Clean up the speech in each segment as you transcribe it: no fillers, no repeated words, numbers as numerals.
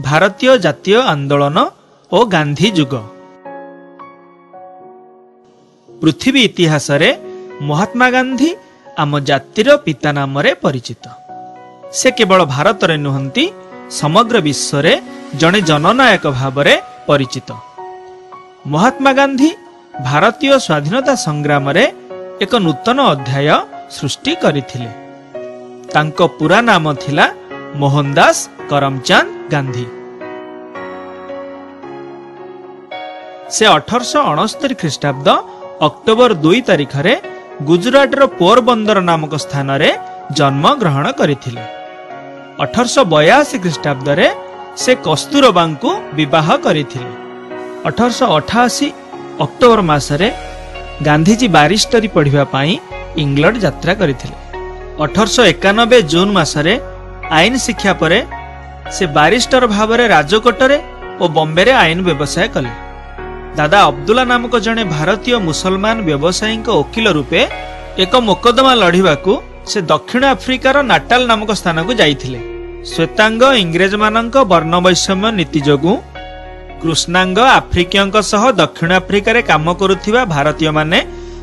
भारतीय जातीय आंदोलन और गांधी युग। पृथ्वी इतिहास रे महात्मा गांधी आम जातिर पिता नाम रे परिचित। से केवल भारत रे नुहंती समग्र विश्व रे जड़े जननायक भाव रे परिचित। महात्मा गांधी भारतीय स्वाधीनता संग्राम रे एक नूतन अध्याय सृष्टि करथिले। तांको पूरा नाम थिला मोहनदास करमचंद गांधी। से 1869 ख्रीष्टाब्द अक्टोबर 2 तारिख रे गुजरात रो पोरबंदर नामक स्थान रे जन्म ग्रहण करथिले। 1882 ख्रीष्टाब्द रे से कस्तूरबा को विवाह करथिले। 1888 अक्टोबर मासरे गांधीजी बारिस्टरी पढ़िबा पाई इंग्लैंड यात्रा करथिले। 1891 जून मासरे आईन शिक्षा परे से बारिस्टर भाव रे राजकोट रे और बॉम्बे रे आईन व्यवसाय कले। दादा अब्दुल्ला नामक जड़े भारतीय मुसलमान व्यवसायी वकील रूपे एक मोकदमा लड़िबाकू से दक्षिण आफ्रिकार नाटाल नामक स्थान को जाइथिले। श्वेतांग इंग्रेज मानक वर्ण वैषम्य नीति जोगु कृष्णांग आफ्रिकीय सह दक्षिण आफ्रिकार काम करुथिबा भारतीय माने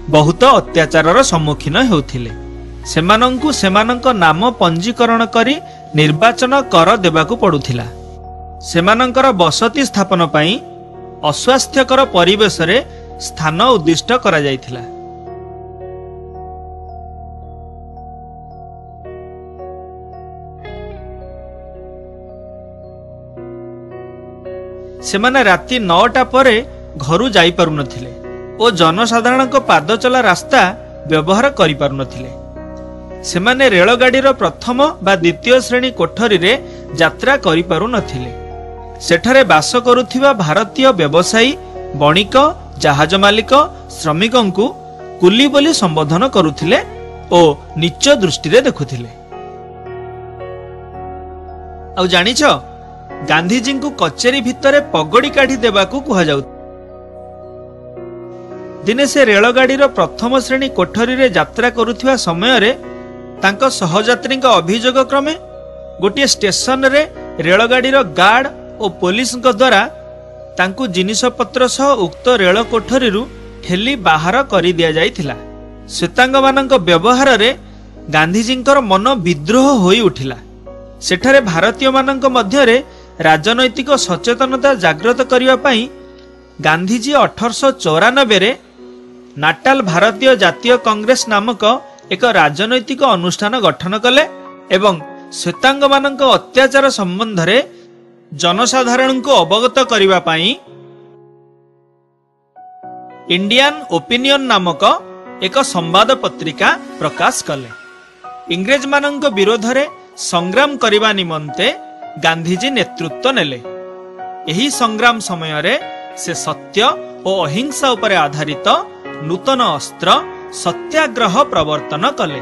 बहुत अत्याचार सम्मुखीन हेउथिले। सेमानंकु सेमानंक नाम पंजीकरण करी निर्वाचन कर देबाकू पड़ुथिला। सेमानंकर बसती स्थापन पाई अस्वास्थ्यकर परिवेश रे स्थान उद्दिष्ट करा जायथिला। सेमाने राति 9टा परे घरु जाई पारु नथिले ओ जनसाधारण को पाद चला रास्ता व्यवहार करि पारु नथिले। सेमाने रेलगाड़ीर प्रथम बा द्वितीय श्रेणी कोठरी रे यात्रा करि पारु नथिले। सेठारे बास करुथिबा भारतीय व्यवसायी बणिक जहाज मालिक श्रमिकंकु कुली बोली संबोधन करुथिले ओ नीच दृष्टि रे देखुथिले। आ जानिछ गांधीजी को कचेरी भितरे पगड़ी काढ़ी देबाकू कुहा जाउ। दिने से रेलगाड़ीर प्रथम श्रेणी कोठरी रे यात्रा करुथिबा समय रे तांको सहयात्री अभियोग क्रमे गोटे स्टेशन रे रेलगाड़ीर गार्ड और पुलिस द्वारा तांकु जिनिस पत्र सह उक्त रेल कोठरी ठेली बाहर करी दिया जाइथिला। श्वेतांग मानक व्यवहार रे गांधीजींकर मन विद्रोह होई उठिला। सेठारे भारतीय मानक मध्य रे राजनैतिक सचेतनता जागृत करिवा पाई गांधीजी 1894 रे नाटाल भारतीय जातीय कांग्रेस नामक एक राजनैतिक अनुष्ठान गठन कले एवं श्वेतांग मानक अत्याचार संबंध रे जनसाधारण को अवगत करिवा पाई इंडियन ओपिनियन नामक एक संवाद पत्रिका प्रकाश कले। इंग्रेज मानक विरोध रे संग्राम करिवा निमंते गांधीजी नेतृत्व नेले। एही संग्राम समय रे से सत्य और अहिंसा उपरे आधारित नूतन अस्त्र सत्याग्रह प्रवर्तन कले।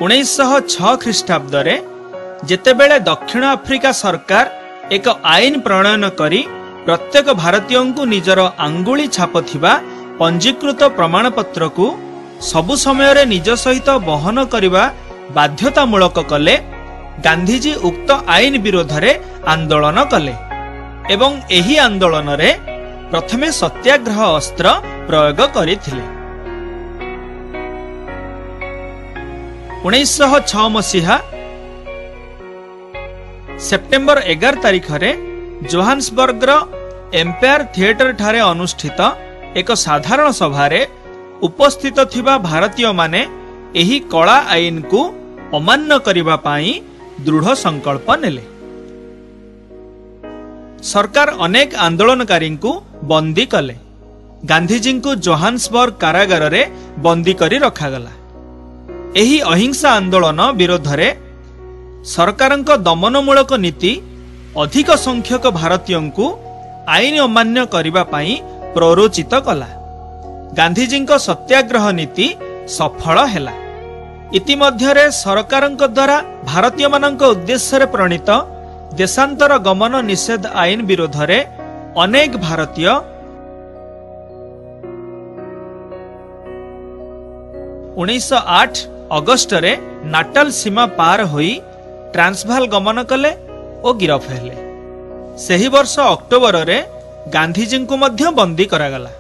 1906 ख्रीष्टाब्द रे जेतेबेले दक्षिण आफ्रिका सरकार एक आईन प्रणयन करी प्रत्येक भारतीय को निजर आंगुली छाप थिबा पंजीकृत प्रमाण पत्र को सबु समय रे निज सहित वहन करिबा बाध्यतामूलक कले। गांधीजी उक्त आईन विरोध रे आंदोलन कले एवं एही आंदोलन रे प्रथमे सत्याग्रह अस्त्र प्रयोग करिथिले। 1906 मसीहा सेप्टेम्बर 11 तारिख रे जोहान्सबर्ग एम्पायर थिएटर ठारे अनुष्ठित एक साधारण सभा रे उपस्थित थिबा भारतीय माने एही कला आईन को अमान्य करिबा पाई दृढ़ संकल्प नेले। सरकार अनेक आंदोलनकारी को बंदी कले। गांधीजी को जोहान्सबर्ग कारागार रे बंदी करी रखागला। एही अहिंसा आंदोलन विरोध रे सरकारक दमनमूलक नीति अधिक संख्यक भारतीय को आईन अमान्य करिबा पाई प्ररोचित कला। गांधीजी सत्याग्रह नीति सफल हैला। इतिमध्यरे सरकारक द्वारा भारतीय मानक उद्देश्य रे प्रणीत देशांतर गमन निषेध आईन विरोध रे अनेक भारतीय 1908 ଅଗଷ୍ଟରେ ନାଟାଲ ସୀମା ପାର ହୋଇ ଟ୍ରାନ୍ସଭାଲ ଗମନ କଲେ ଓ ଗିରଫ ହେଲେ। ସେହି ବର୍ଷ ଅକ୍ଟୋବରରେ ଗାନ୍ଧିଜୀଙ୍କୁ ମଧ୍ୟ ବନ୍ଦୀ କରାଗଲା।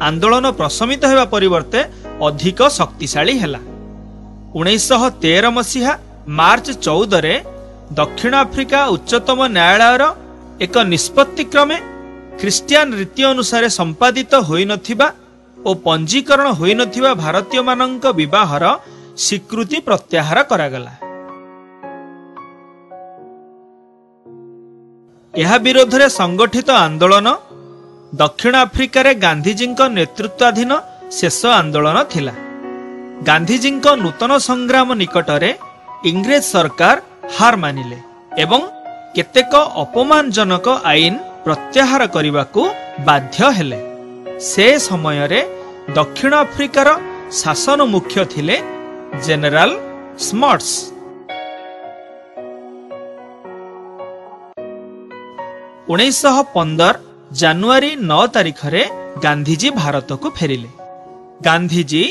ଆନ୍ଦୋଳନ ପ୍ରଶମିତ ହେବା ପରିବର୍ତ୍ତେ ଅଧିକ ଶକ୍ତିଶାଳୀ ହେଲା। 1913 ମସିହା ମାର୍ଚ୍ଚ 14ରେ ଦକ୍ଷିଣ ଆଫ୍ରିକା ଉଚ୍ଚତମ ନ୍ୟାୟାଳୟର ଏକ ନିଷ୍ପତ୍ତି କ୍ରମେ ଖ୍ରୀଷ୍ଟିଆନ ରୀତି ଅନୁସାରେ ସମ୍ପାଦିତ ହୋଇନଥିବା ଓ ପଞ୍ଜୀକରଣ ହୋଇନଥିବା ଭାରତୀୟମାନଙ୍କ ବିବାହର ସ୍ୱୀକୃତି ପ୍ରତ୍ୟାହାର କରାଗଲା। ଏହା ବିରୋଧରେ ସଂଗଠିତ ଆନ୍ଦୋଳନ ଦକ୍ଷିଣ ଆଫ୍ରିକାରେ ଗାନ୍ଧିଜୀଙ୍କ ନେତୃତ୍ୱାଧୀନ ଶେଷ ଆନ୍ଦୋଳନ ଥିଲା। ଗାନ୍ଧିଜୀଙ୍କ ନୂତନ ସଂଗ୍ରାମ ନିକଟରେ ଇଂରେଜ ସରକାର ହାର ମାନିଲେ ଏବଂ କେତେକ ଅପମାନଜନକ ଆଇନ ପ୍ରତ୍ୟାହାର କରିବାକୁ ବାଧ୍ୟ ହେଲେ। ସେ ସମୟରେ ଦକ୍ଷିଣ ଆଫ୍ରିକାର ଶାସନ ମୁଖ୍ୟ ଥିଲେ ଜେନେରାଲ ସ୍ମଟ୍ସ। 1915 ଜାନୁଆରୀ 9 ତାରିଖରେ ଗାନ୍ଧିଜୀ ଭାରତକୁ ଫେରିଲେ। ଗାନ୍ଧିଜୀ